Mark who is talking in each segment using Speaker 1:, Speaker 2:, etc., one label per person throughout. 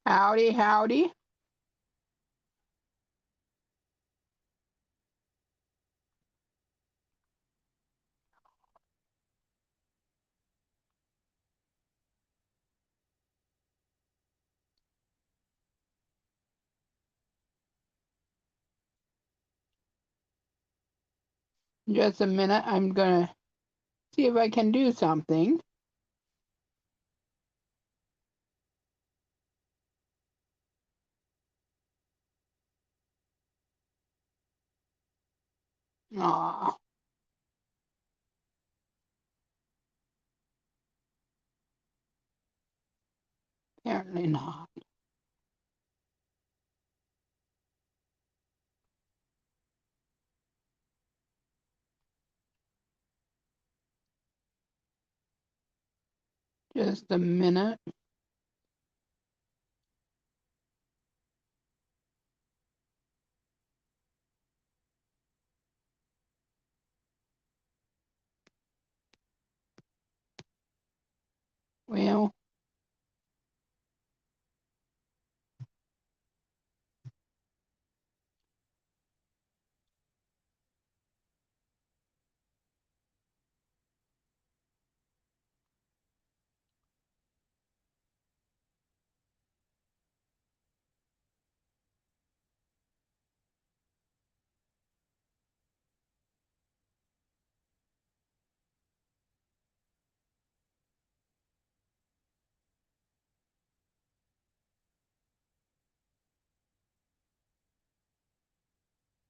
Speaker 1: Howdy, howdy. Just a minute. I'm gonna see if I can do something. Aw, apparently not. Just a minute. Well,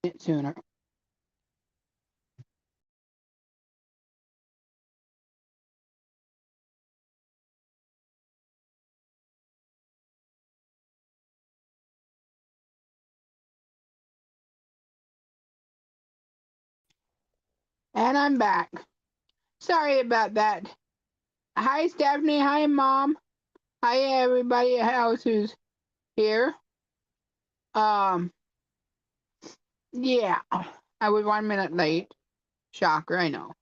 Speaker 1: it sooner. And I'm back. Sorry about that. Hi, Stephanie. Hi, Mom. Hi, everybody else who's here. Um, yeah, I was 1 minute late. Shocker, I know.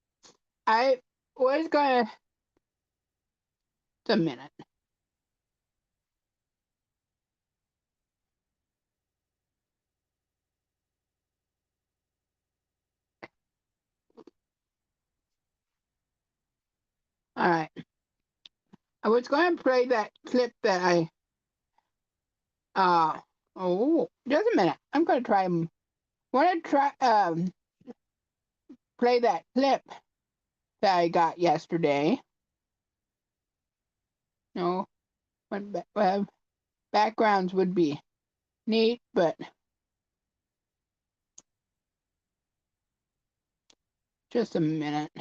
Speaker 1: I was gonna. It's a minute. All right. I was going to play that clip that oh, just a minute. I'm going to try. Want to try play that clip that I got yesterday. No, well, backgrounds would be neat, but just a minute.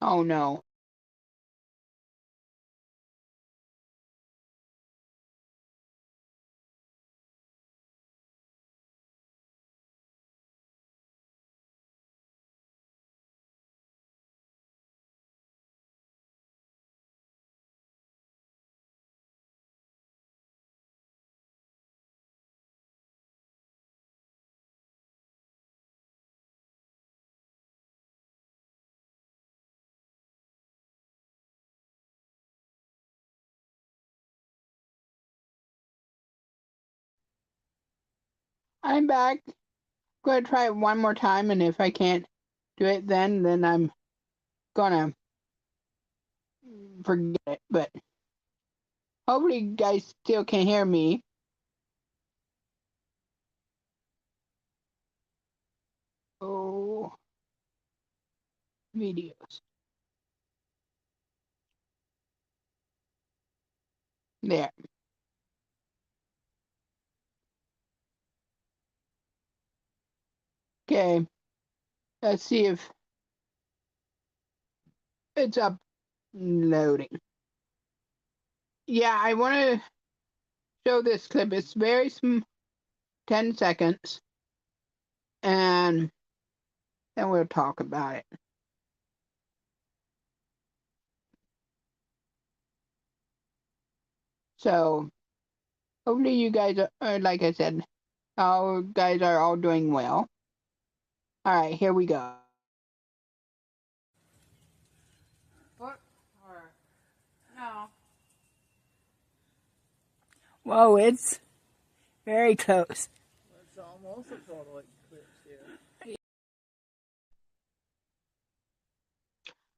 Speaker 1: Oh no. I'm back. Going to try it one more time, and if I can't do it, then I'm gonna forget it. But hopefully, you guys still can hear me. Oh, videos. There. Okay. Let's see if it's uploading. Yeah, I want to show this clip. It's very 10 seconds, and then we'll talk about it. So hopefully you guys are, like I said, all guys are all doing well. All right, here we go.
Speaker 2: What? Or no? Whoa, it's very close.
Speaker 3: It's almost a total eclipse here.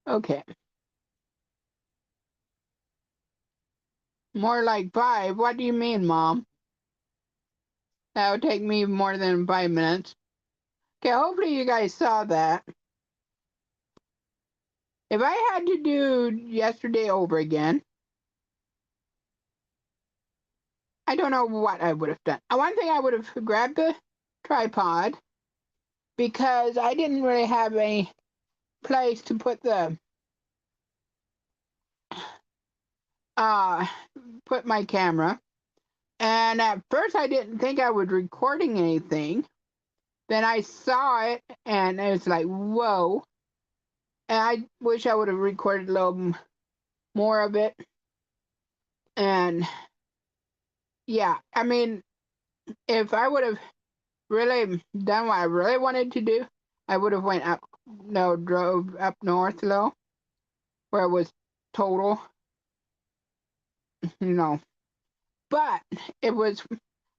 Speaker 1: Okay. More like 5. What do you mean, Mom? That would take me more than 5 minutes. Okay, hopefully you guys saw that. If I had to do yesterday over again, I don't know what I would have done. One thing, I would have grabbed the tripod because I didn't really have a place to put the uh put my camera. And at first I didn't think I was recording anything. Then I saw it and it was like, whoa. And I wish I would have recorded a little more of it. And yeah, I mean, if I would have really done what I really wanted to do, I would have went up, no, drove up north though, where it was total, you know. But it was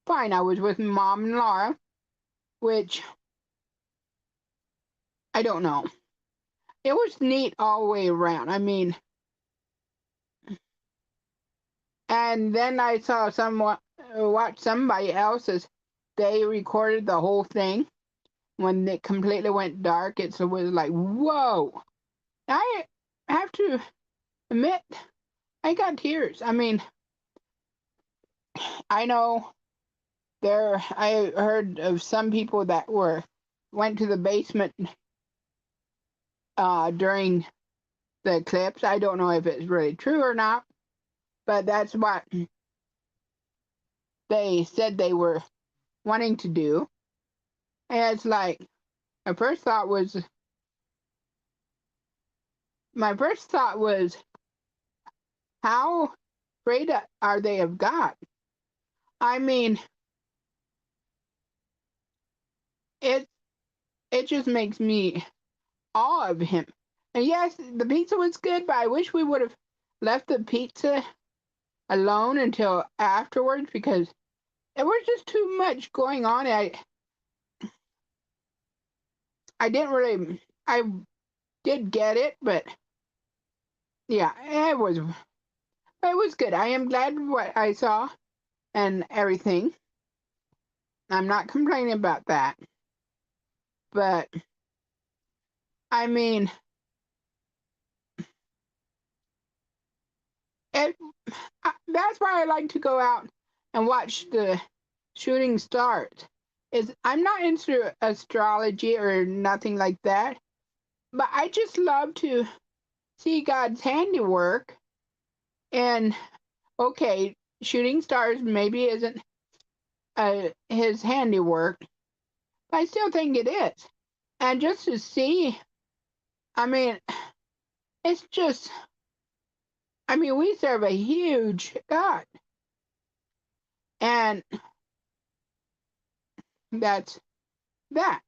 Speaker 1: fine. I was with Mom and Laura, which I don't know. It was neat all the way around. I mean, and then I saw someone watch somebody else's. They recorded the whole thing. When it completely went dark, it was like, whoa. I have to admit, I got tears. I mean, I know I heard of some people that went to the basement during the eclipse. I don't know if it's really true or not, but that's what they said they were wanting to do. And it's like, my first thought was, how afraid are they of God? I mean, it it just makes me awe of him. And yes, the pizza was good, but I wish we would have left the pizza alone until afterwards because there was just too much going on. I didn't really, I did get it, but yeah, it was good. I am glad what I saw and everything. I'm not complaining about that. But I mean, it, that's why I like to go out and watch the shooting stars. I'm not into astrology or nothing like that, but I just love to see God's handiwork. And okay, shooting stars maybe isn't his handiwork, but I still think it is. And just to see, I mean, it's just, I mean, we serve a huge God, and that's that.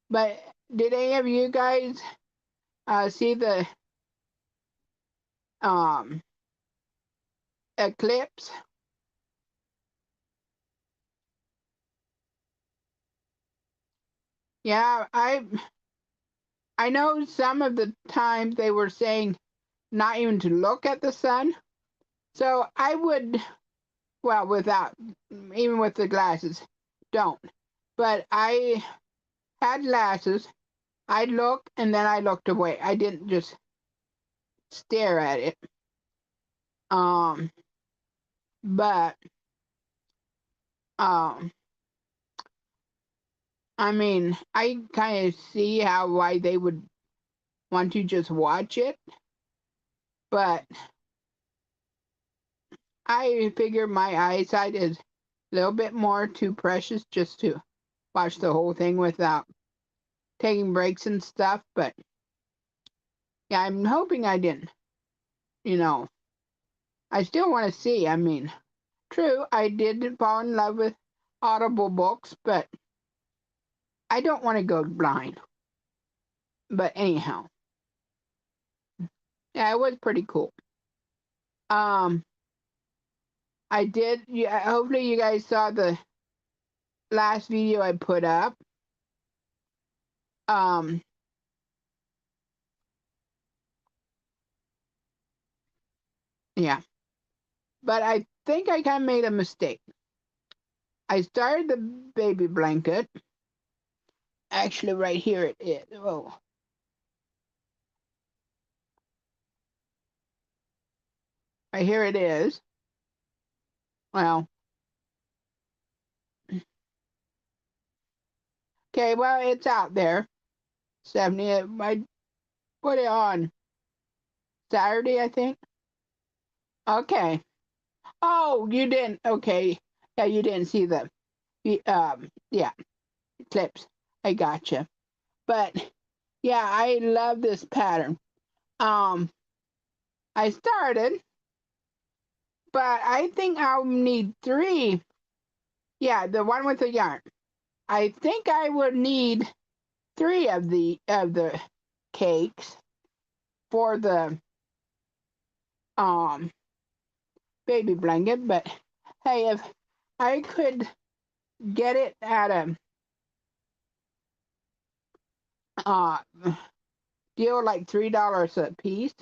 Speaker 1: But did any of you guys see the um, eclipse? Yeah, I know some of the times they were saying not even to look at the sun. So I would, well, without, even with the glasses, don't. But I had glasses. I'd look and then I looked away. I didn't just stare at it. Um, but um, I mean, I kind of see why they would want to just watch it, but I figure my eyesight is a little bit more too precious just to watch the whole thing without taking breaks and stuff. But yeah, I'm hoping I didn't, you know, I still want to see. I mean, true, I did fall in love with Audible books, but I don't want to go blind. But anyhow, yeah, it was pretty cool. Um, I did. Yeah, hopefully you guys saw the last video I put up. Um, yeah, but I think I kind of made a mistake. I started the baby blanket. Actually, right here it is. Oh, right here it is. Well, okay, well, it's out there. 70. I put it on Saturday, I think. Okay. Oh, you didn't. Okay. Yeah, you didn't see yeah, clips. I gotcha. But yeah, I love this pattern. Um, I started, but I think I'll need three. Yeah, the one with the yarn. I think I would need three of the cakes for the um baby blanket. But hey, if I could get it at a uh deal like $3 a piece,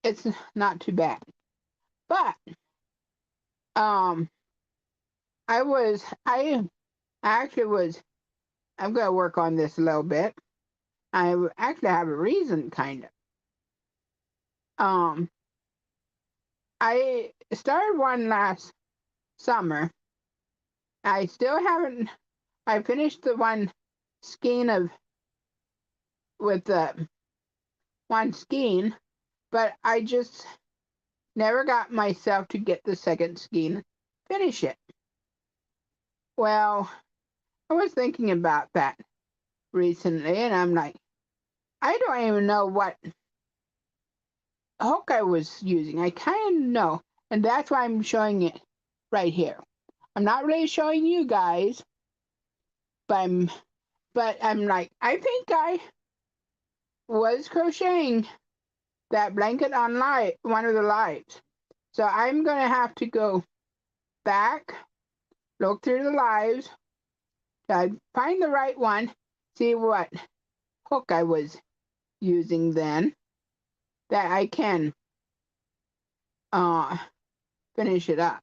Speaker 1: it's not too bad. But um I actually was I'm gonna work on this a little bit. Actually have a reason kind of. Um I started one last summer. I still haven't I finished the one skein of with the one skein, but I just never got myself to get the second skein, finish it. Well, I was thinking about that recently, and I'm like, I don't even know what hook I was using. I kind of know, and that's why I'm showing it right here. I'm not really showing you guys, but I'm like, I think I was crocheting that blanket on live, one of the lives. So I'm gonna have to go back, look through the lives, find the right one, see what hook I was using then, that I can uh finish it up.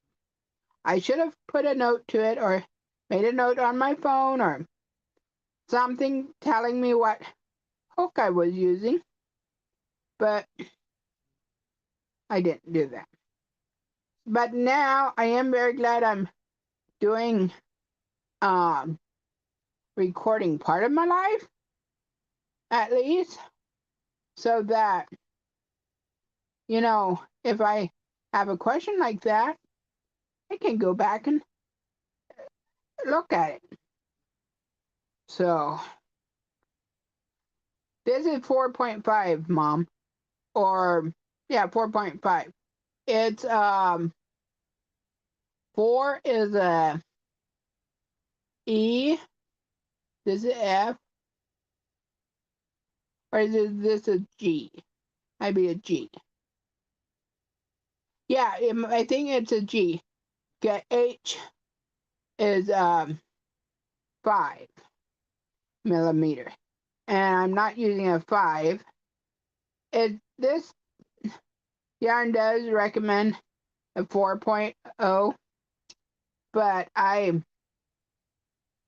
Speaker 1: I should have put a note to it or made a note on my phone or something telling me what hook I was using, but I didn't do that. But now I am very glad I'm doing um recording part of my life at least, so that if I have a question like that, I can go back and look at it. So this is 4.5, Mom. Or yeah, 4.5. It's 4 is a E, this is F, or is this a G? Might be a G. Yeah, I think it's a G. Okay, H is 5 millimeter. And I'm not using a 5. This yarn does recommend a 4.0, but I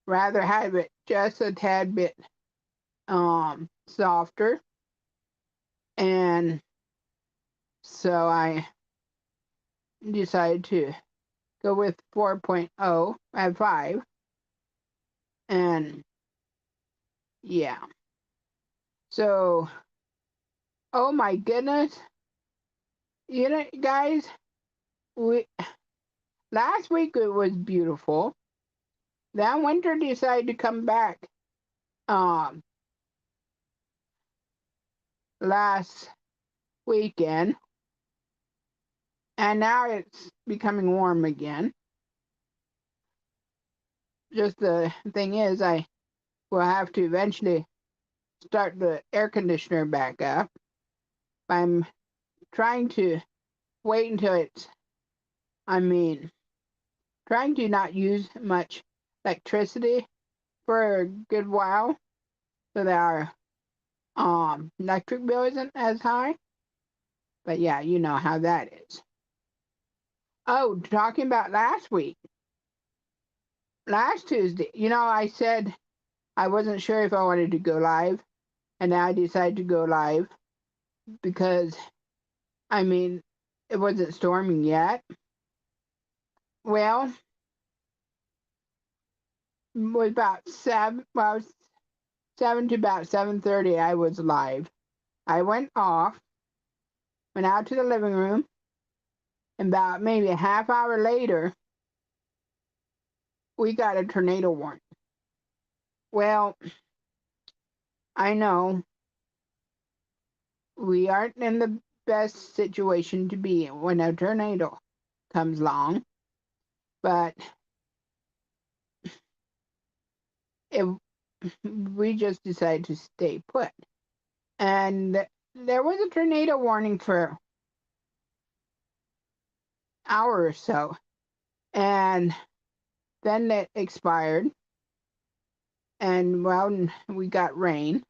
Speaker 1: rather have it just a tad bit softer. And so I decided to go with 4.0 at 5. And yeah. So, oh my goodness. Guys, we last week it was beautiful. Then winter decided to come back um last weekend, and now it's becoming warm again. Just the thing is, I will have to eventually start the air conditioner back up. I'm trying to wait until it's, I mean, trying to not use much electricity for a good while so that our electric bill isn't as high. But yeah, you know how that is. Oh, talking about last week, last Tuesday, I said I wasn't sure if I wanted to go live, and I decided to go live because, I mean, it wasn't storming yet. Well, it was about 7 to about 7:30 I was live. I went off, went out to the living room, and about maybe a half hour later, we got a tornado warning. Well, I know we aren't in the best situation to be in when a tornado comes along, but it, we just decided to stay put. And there was a tornado warning for an hour or so, and then it expired, and well, we got rain.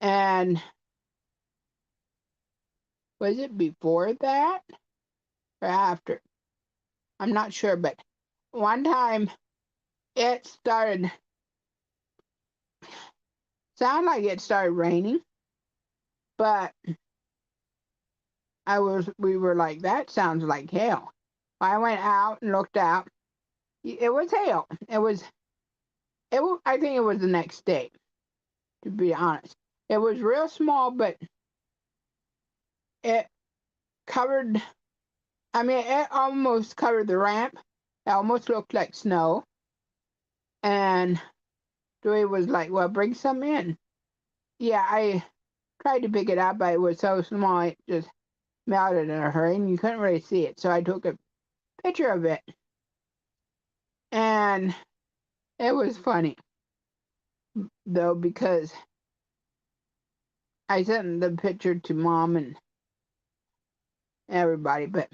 Speaker 1: And was it before that or after? I'm not sure, but one time it started, sound like it started raining, but we were like, that sounds like hail. I went out and looked out. It was hail. I think it was the next day, to be honest. It was real small, but it covered, I mean, it almost covered the ramp. It almost looked like snow. And Joey was like, well, bring some in. Yeah, I tried to pick it up, but it was so small, it just melted in a hurry, and you couldn't really see it. So I took a picture of it, and it was funny, though, because I sent the picture to Mom and everybody. But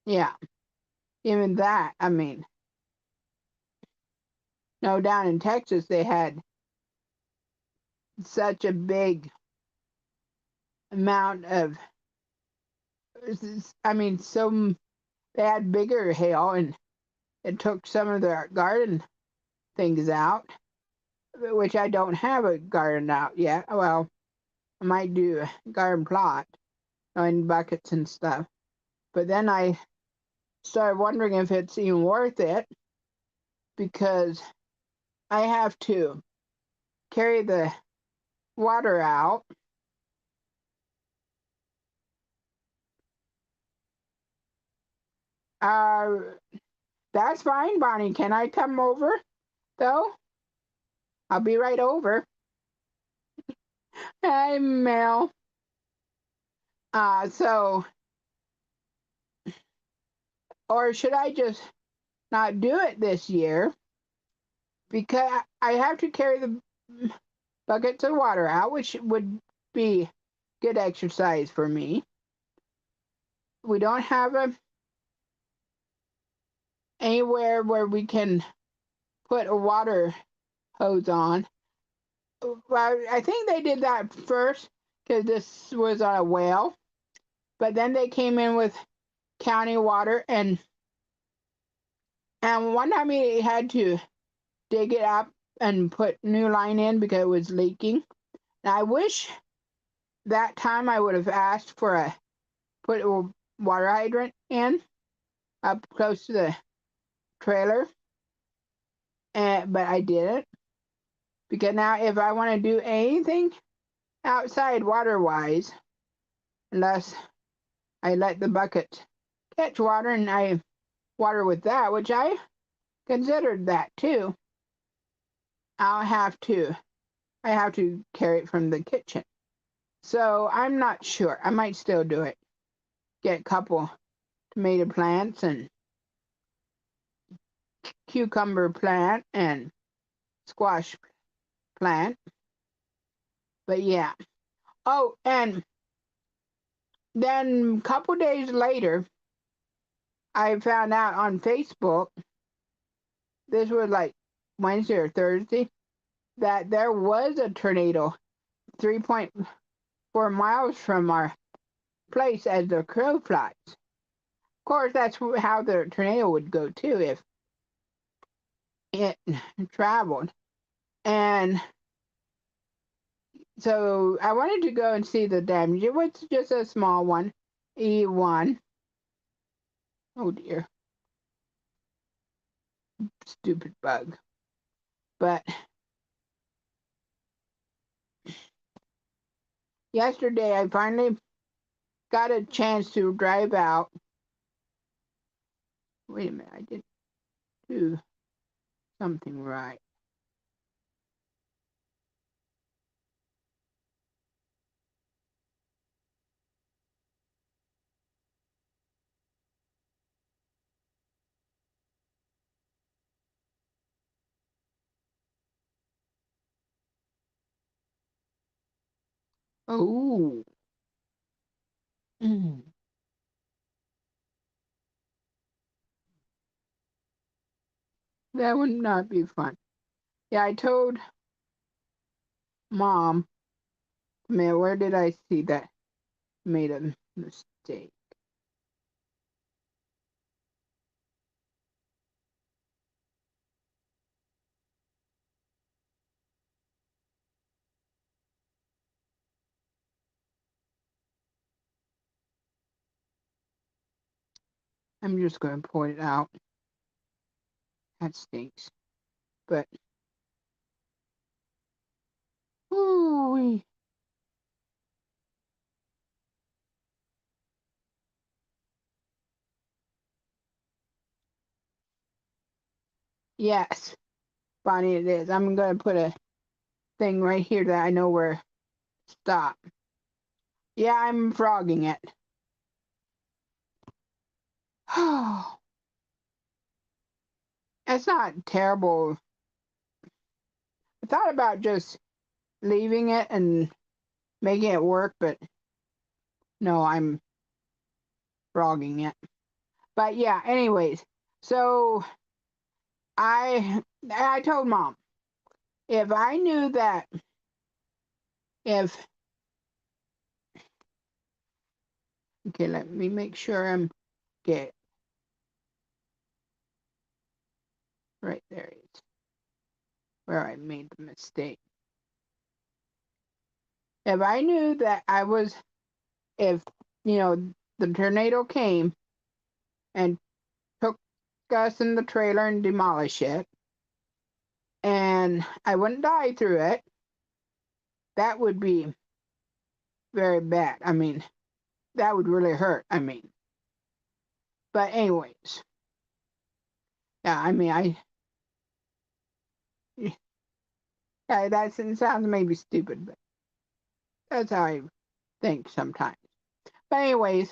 Speaker 1: yeah, even that, I mean, no, down in Texas, they had such a big amount of, I mean, they had bigger hail, and it took some of their garden things out, which I don't have a garden out yet. Well, I might do a garden plot in buckets and stuff. But then I started wondering if it's even worth it, because I have to carry the water out. Uh, that's fine, Bonnie. Can I come over, though? I'll be right over. Hi, Mel. So, or should I just not do it this year? Because I have to carry the buckets of water out, which would be good exercise for me. We don't have anywhere where we can put a water hose on. Well, I think they did that first because this was on a well, but then they came in with county water, and one time we had to dig it up and put new line in because it was leaking. And I wish that time I would have asked for put a water hydrant in up close to the trailer, but I didn't, because now if I want to do anything outside water wise, unless I let the bucket catch water and I water with that, which I considered that too, I have to carry it from the kitchen. So I'm not sure. I might still do it. Get a couple tomato plants and cucumber plant and squash plant. But yeah. Oh, and Then a couple days later, I found out on Facebook, this was like Wednesday or Thursday, that there was a tornado 3.4 miles from our place as the crow flies. Of course, that's how the tornado would go too if it traveled. And so I wanted to go and see the damage. It was just a small one, E1. Oh dear, stupid bug. But yesterday I finally got a chance to drive out. Wait a minute, I didn't do something right. Oh, mm, that would not be fun. Yeah, I told Mom, man, where did I see that? Made a mistake. I'm just going to point it out. That stinks. But, ooh, yes, Bonnie, it is. I'm going to put a thing right here that I know where to stop. Yeah, I'm frogging it. Oh, it's not terrible. I thought about just leaving it and making it work, but no, I'm frogging it. But yeah, anyways, so I told Mom, if I knew that if okay, let me make sure I'm get right there is where I made the mistake. If I knew that if the tornado came and took us in the trailer and demolished it, and I wouldn't die through it, that would be very bad. I mean, that would really hurt. I mean, but anyways, yeah. I mean, yeah, that sounds maybe stupid, but that's how I think sometimes. But anyways,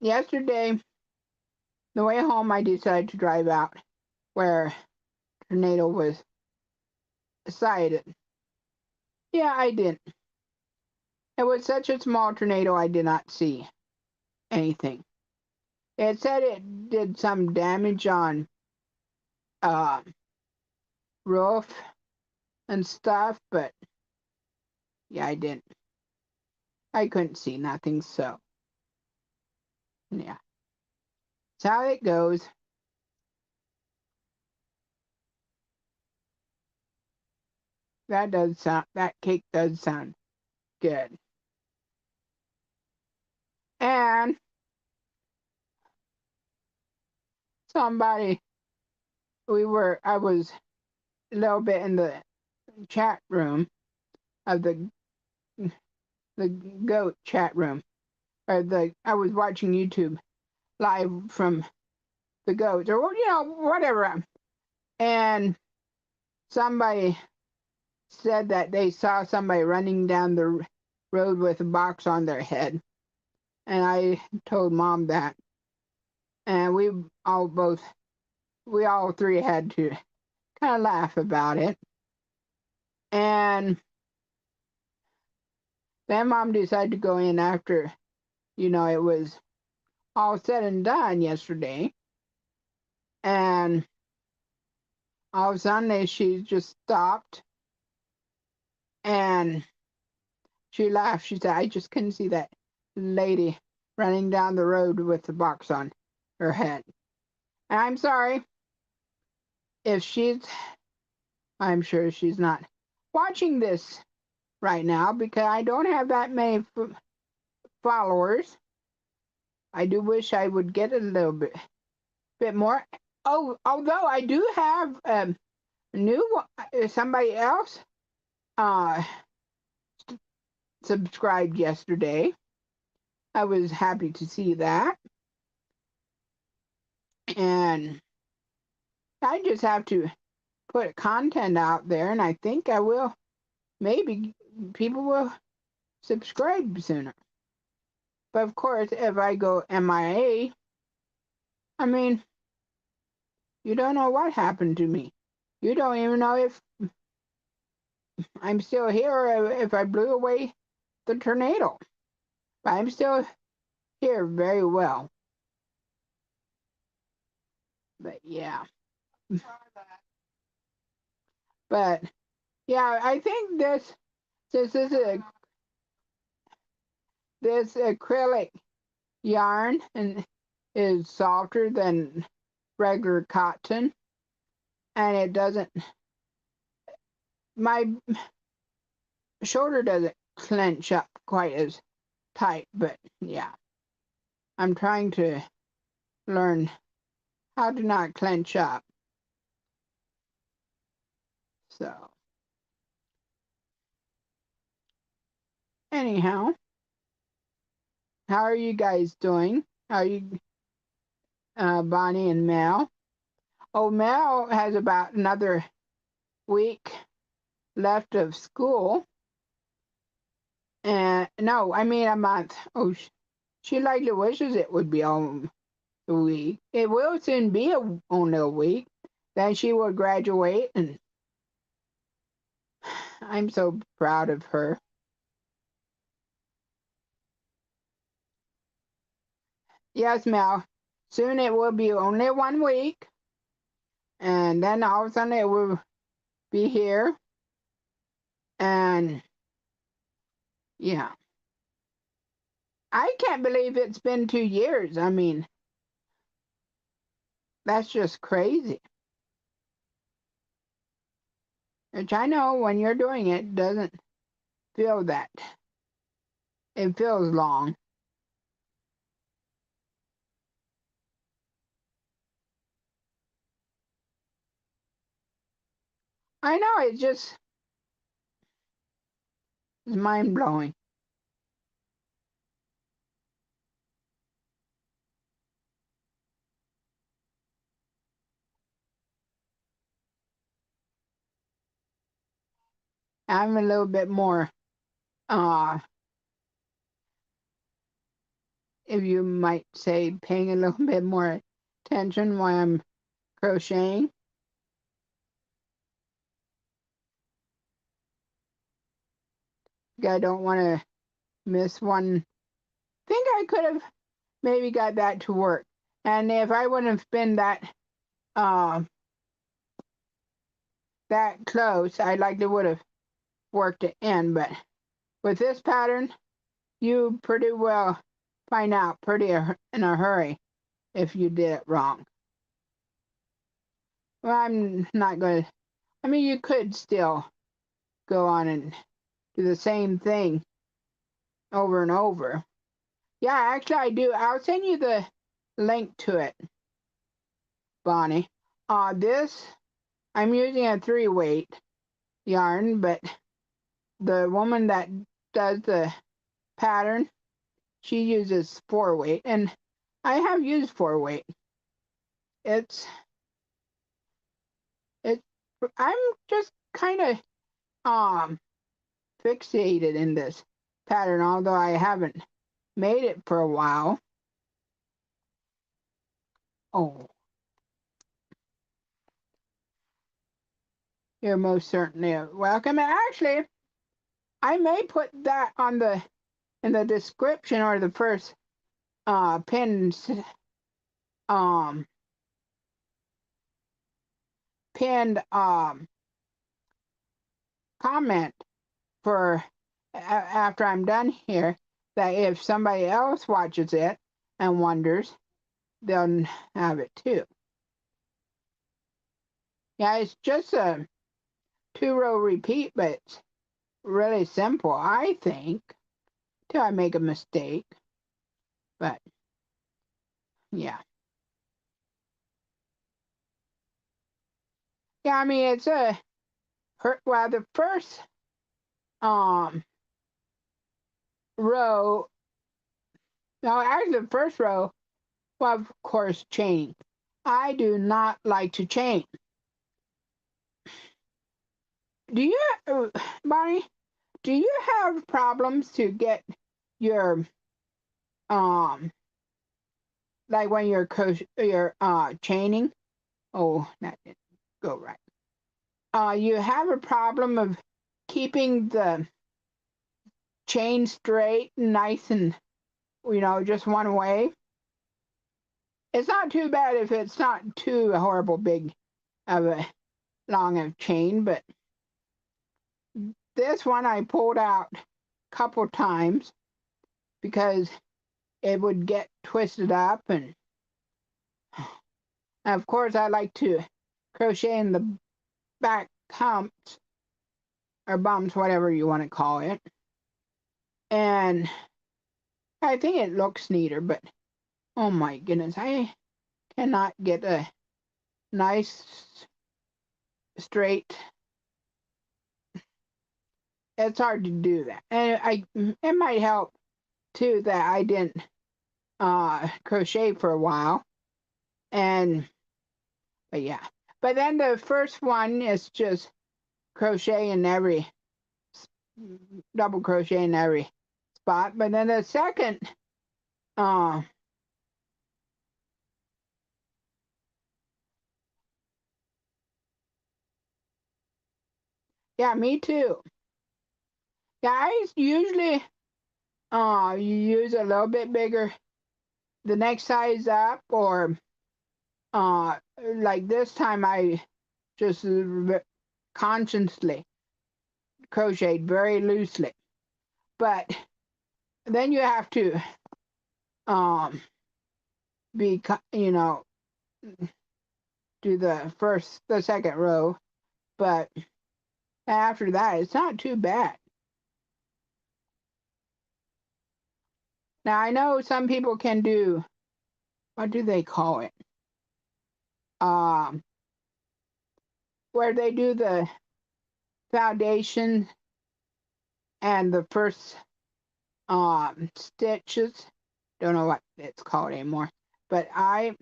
Speaker 1: yesterday, the way home, I decided to drive out where tornado was sighted. Yeah, I didn't. It was such a small tornado, I did not see anything. It said it did some damage on uh, roof and stuff, but yeah, I didn't. I couldn't see nothing, so yeah. That's how it goes. That cake does sound good. And somebody, I was a little bit in the chat room of the goat chat room, or I was watching YouTube live from the goats, or whatever. And somebody said that they saw somebody running down the road with a box on their head, and I told Mom that, and we all three had to kind of laugh about it. And then Mom decided to go in after it was all said and done yesterday. And all of a sudden she just stopped and she laughed. She said, I just couldn't see that lady running down the road with the box on her head. And I'm sorry if I'm sure she's not watching this right now because I don't have that many followers. I do wish I would get a little bit more. Oh, although I do have new somebody else uh subscribed yesterday. I was happy to see that. And I just have to put content out there, and I think I will. Maybe people will subscribe sooner. But of course, if I go MIA, I mean, you don't know what happened to me. You don't even know if I'm still here or if I blew away the tornado. But I'm still here very well. But yeah. But yeah, I think this is this acrylic yarn and is softer than regular cotton, and it doesn't. My shoulder doesn't clench up quite as tight, but yeah, I'm trying to learn how to not clench up. So anyhow, how are you guys doing? How are you, Bonnie and Mel? Oh, Mel has about another week left of school. And no, I mean a month. Oh, she likely wishes it would be on a week. It will soon be only a week. Then she will graduate, and I'm so proud of her. Yes, Mel. Soon it will be only 1 week, and then all of a sudden it will be here. And yeah, I can't believe it's been 2 years. I mean, that's just crazy. Which I know when you're doing it doesn't feel that. It feels long. I know it's just it's mind blowing. I'm a little bit more, uh, if you might say, paying a little bit more attention while I'm crocheting. I don't want to miss one. Think I could have maybe got that to work, and if I wouldn't have been uh, that close, I likely would have worked it in. But with this pattern, you pretty well find out pretty in a hurry if you did it wrong. Well, I'm not going to. I mean, you could still go on and do the same thing over and over. Yeah, actually, I do. I'll send you the link to it, Bonnie. This, I'm using a 3-weight yarn, but the woman that does the pattern, she uses 4-weight, and I have used 4-weight. It's, it. I'm just kind of fixated in this pattern, although I haven't made it for a while. Oh, you're most certainly welcome. And actually, I may put that on in the description or the first pinned um pinned comment for after I'm done here, that if somebody else watches it and wonders, they'll have it too. Yeah, it's just a 2-row repeat, but it's really simple, I think, till I make a mistake. But yeah. Yeah, I mean it's well, the first um row, no, actually the first row, well, of course, chaining. I do not like to chain. Do you, Bonnie? Do you have problems to get your um like when you're chaining? Oh, that didn't go right. You have a problem of keeping the chain straight, nice, and just one way. It's not too bad if it's not too horrible big of a long of chain, but this one I pulled out a couple times because it would get twisted up, and of course I like to crochet in the back humps or bumps, whatever you want to call it. And I think it looks neater, but oh my goodness, I cannot get a nice straight. It's hard to do that. And it might help too that I didn't crochet for a while. And but yeah. But then the first one is just crochet in every double crochet in every spot. But then the second uh yeah, me too. Yeah, I usually you use a little bit bigger the next size up, or like this time I just consciously crocheted very loosely. But then you have to um be do the second row, but after that it's not too bad. Now I know some people can do, what do they call it, um where they do the foundation and the first stitches. Don't know what it's called anymore, but I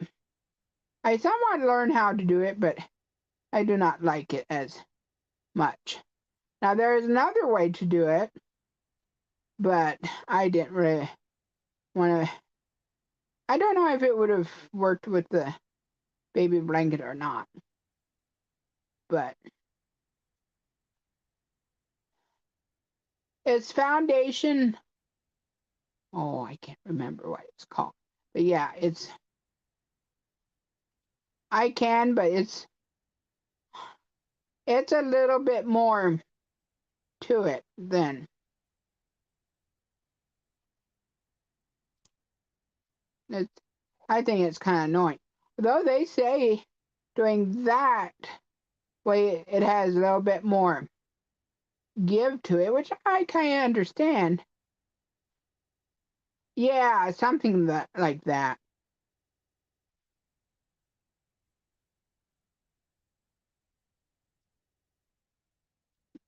Speaker 1: somewhat learned how to do it, but I do not like it as much. Now there is another way to do it, but I didn't really want to. I don't know if it would have worked with the baby blanket or not, but it's foundation. Oh, I can't remember what it's called. But yeah, I can, but it's a little bit more to it than it's. I think it's kind of annoying. Though they say doing that way it has a little bit more give to it, which I kind of understand. Yeah, something that like that.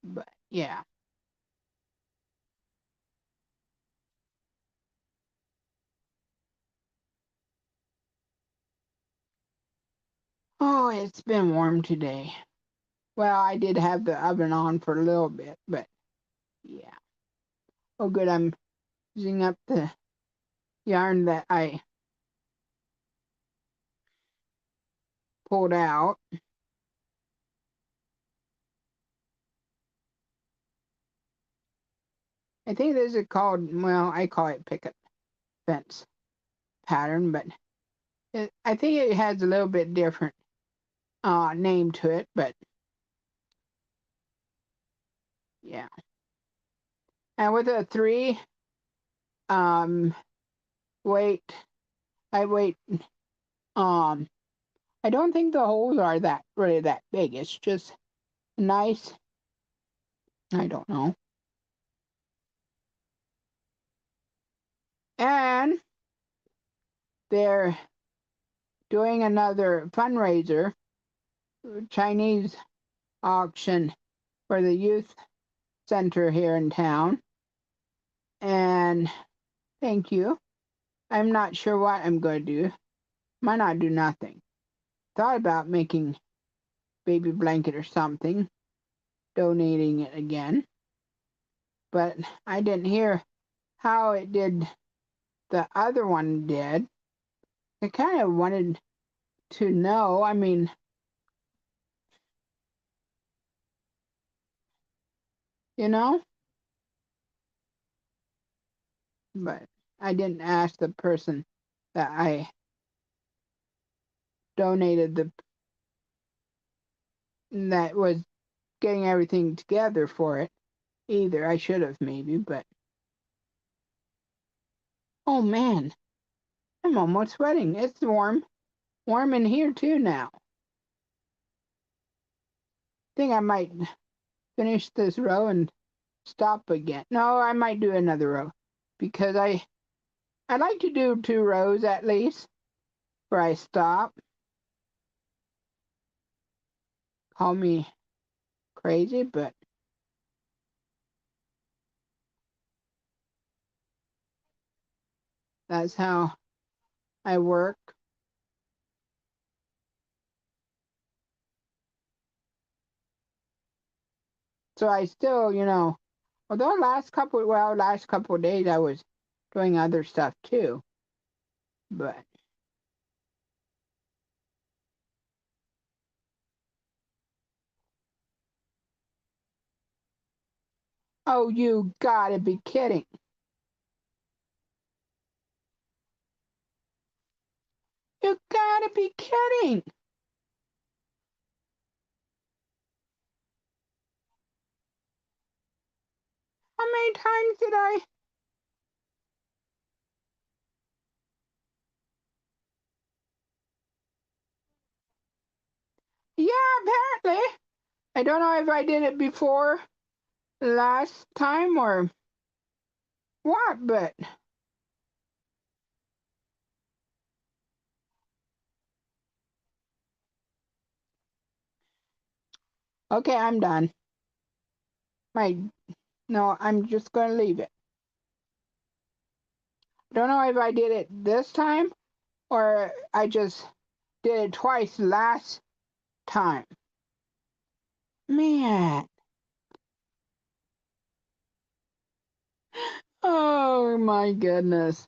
Speaker 1: But yeah. Oh, it's been warm today. Well, I did have the oven on for a little bit, but yeah. Oh, good. I'm using up the yarn that I pulled out. I think this is called, well, I call it picket fence. pattern, but I think it has a little bit different name to it, but yeah. And with a 3, um, weight, I weight, um, I don't think the holes are really that big. It's just nice. I don't know. And they're doing another fundraiser, Chinese auction for the youth center here in town. And thank you. I'm not sure what I'm going to do. Might not do nothing. Thought about making baby blanket or something, donating it again. But I didn't hear how it did. The other one did. I kind of wanted to know. I mean, you know, but I didn't ask the person that I donated that was getting everything together for it either. I should have maybe, but oh man, I'm almost sweating. It's warm in here too now. Think I might finish this row and stop again. No, I might do another row because I like to do 2 rows at least before I stop. Call me crazy, but that's how I work. So I still, although last couple of days I was doing other stuff too, but oh, you gotta be kidding. You gotta be kidding. How many times did I? Yeah, apparently. I don't know if I did it before last time or what, but okay, I'm done. My No, I'm just gonna leave it. Don't know if I did it this time or I just did it twice last time. Man, oh my goodness.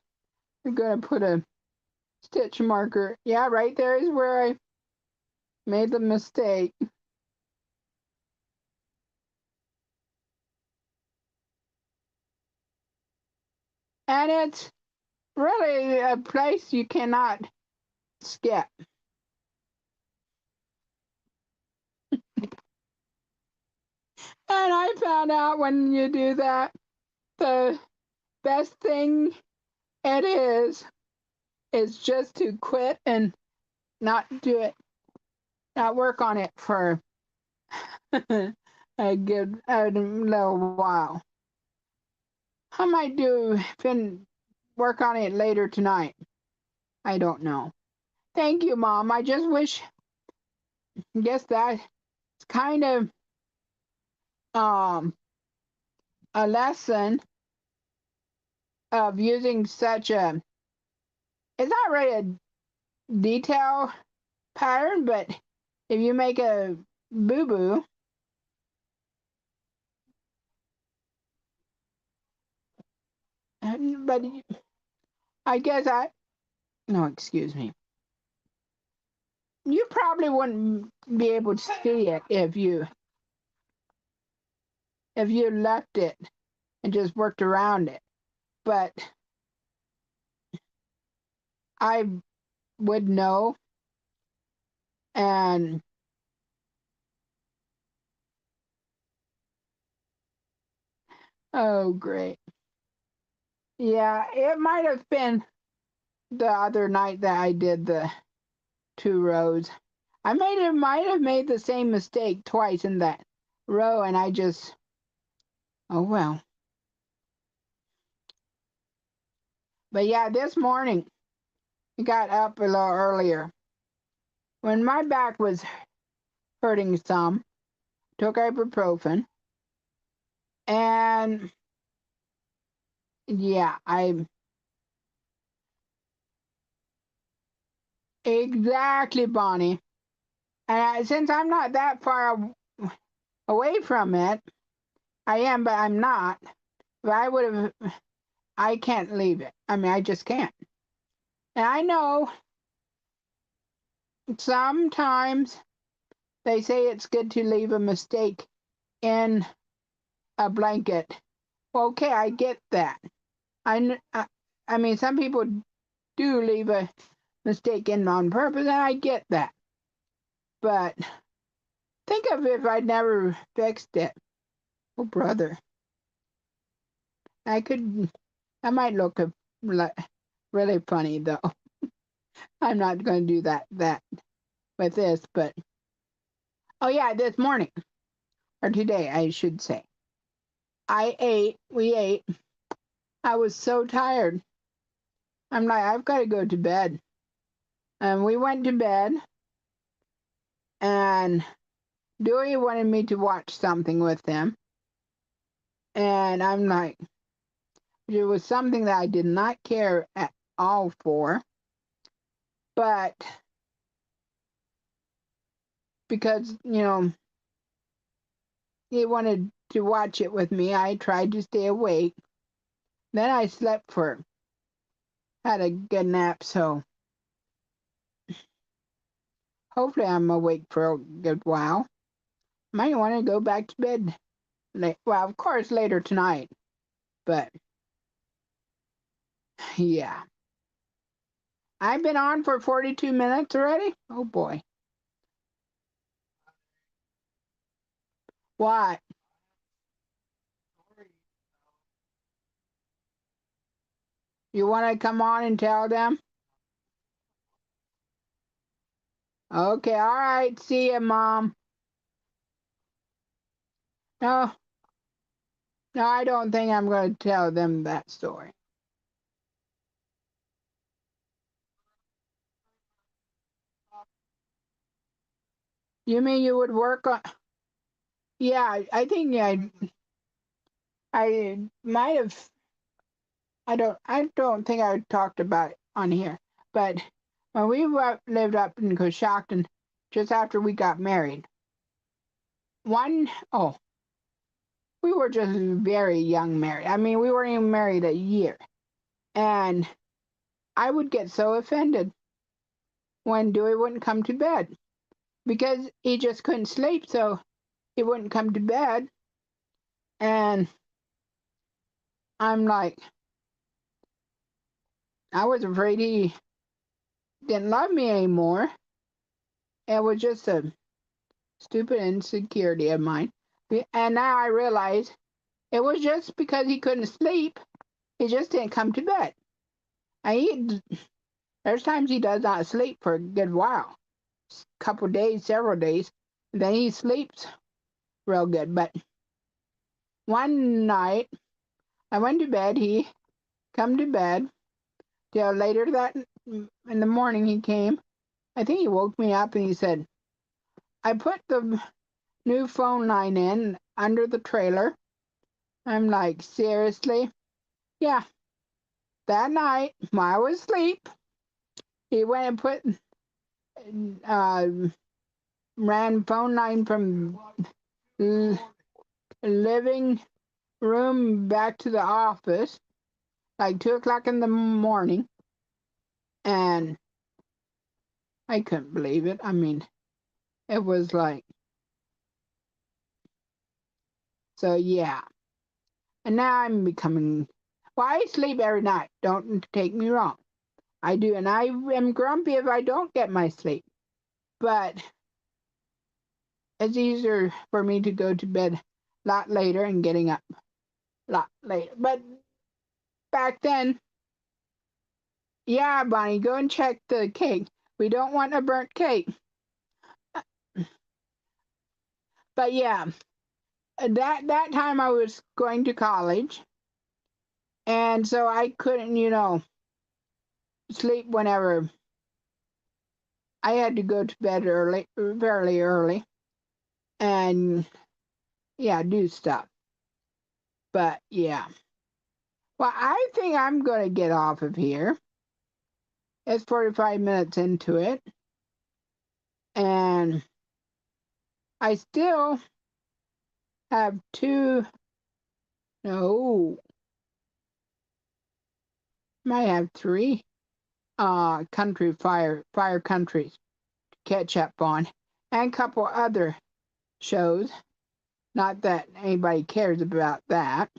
Speaker 1: I'm gonna put a stitch marker. Yeah, right there is where I made the mistake. And it's really a place you cannot skip. And I found out when you do that, the best thing it is just to quit and not do it, not work on it for a good a little while. I might work on it later tonight. I don't know. Thank you, Mom. I just guess that's kind of um a lesson of using such a, it's not really a detail pattern, but if you make a boo-boo, but I guess no, excuse me. You probably wouldn't be able to see it if you left it and just worked around it. But I would know. And oh, great. Yeah, it might have been the other night that I did the 2 rows. Might have made the same mistake twice in that row, and I just, oh well. But yeah, this morning I got up a little earlier. When my back was hurting some, took ibuprofen, and yeah, exactly, Bonnie. And since I'm not that far away from it, I am, but I'm not. But I can't leave it. I mean, I just can't. And I know sometimes they say it's good to leave a mistake in a blanket. Okay, I get that. I mean, some people do leave a mistake in on purpose, and I get that. But think of if I'd never fixed it. Oh, brother, I could. I might look really funny though. I'm not going to do that with this, but oh yeah, this morning or today, I should say. We ate. I was so tired. I'm like, I've got to go to bed. And we went to bed, and Dewey wanted me to watch something with him. And I'm like, it was something that I did not care at all for. But because, he wanted to watch it with me, I tried to stay awake. Then I had a good nap, so hopefully I'm awake for a good while. Might want to go back to bed well, of course, later tonight, but yeah. I've been on for 42 minutes already? Oh boy. What? You want to come on and tell them? Okay, all right. See ya, Mom. No, no, I don't think I'm going to tell them that story. You mean you would work on? Yeah, I think I might have. I don't think I talked about it on here, but when we lived up in Coshocton, just after we got married, oh, we were just very young married. I mean, we weren't even married a year, and I would get so offended when Dewey wouldn't come to bed because he just couldn't sleep, so he wouldn't come to bed, and I'm like, I was afraid he didn't love me anymore. It was just a stupid insecurity of mine. And now I realize it was just because he couldn't sleep. He just didn't come to bed. And there's times he does not sleep for a good while, couple days, several days. And then he sleeps real good. But one night I went to bed. He come to bed till later that in the morning. He came. I think he woke me up and he said, "I put the new phone line in under the trailer." I'm like, seriously? Yeah. That night, while I was asleep, he went and uh, ran phone line from living room back to the office, like 2 o'clock in the morning, and I couldn't believe it. I mean, it was like, so yeah. And now I'm becoming, well, I sleep every night. Don't take me wrong. I do, and I am grumpy if I don't get my sleep. But it's easier for me to go to bed a lot later and getting up a lot later. But back then, yeah, Bonnie, go and check the cake. We don't want a burnt cake. But yeah, that time I was going to college, and so I couldn't, sleep whenever. I had to go to bed early, fairly early, and yeah, do stuff. But yeah, well, I think I'm gonna get off of here. It's 45 minutes into it, and I still have two. No, might have three. Country fire countries to catch up on, and a couple other shows. Not that anybody cares about that,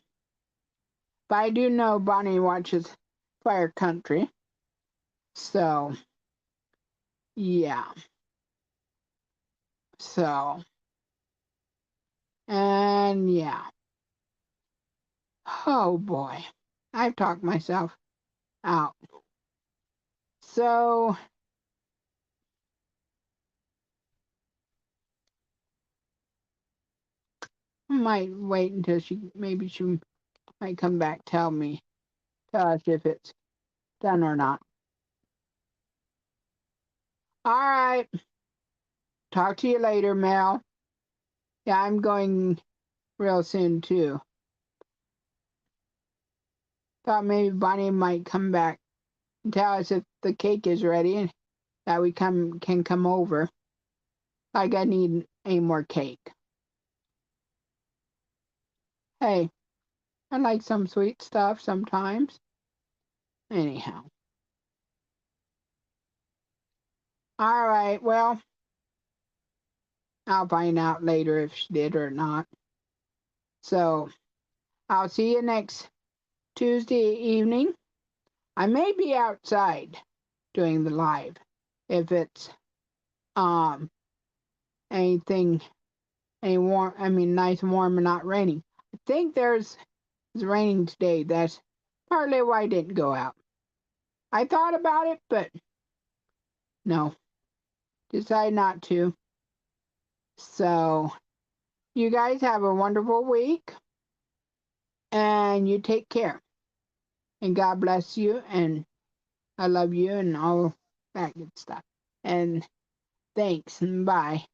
Speaker 1: but I do know Bonnie watches Fire Country. So yeah, so and yeah. Oh boy, I've talked myself out. So I might wait until maybe she might come back, tell us if it's done or not. All right, talk to you later, Mel. Yeah, I'm going real soon too. Thought maybe Bonnie might come back and tell us if the cake is ready and that we can come over. Like I need any more cake. Hey, I like some sweet stuff sometimes. Anyhow. All right, well, I'll find out later if she did or not. So I'll see you next Tuesday evening. I may be outside doing the live if it's um anything any warm nice and warm and not raining. I think it's raining today. That's partly why I didn't go out. I thought about it, but no, decided not to. So you guys have a wonderful week and you take care. And God bless you and I love you and all that good stuff. And thanks and bye.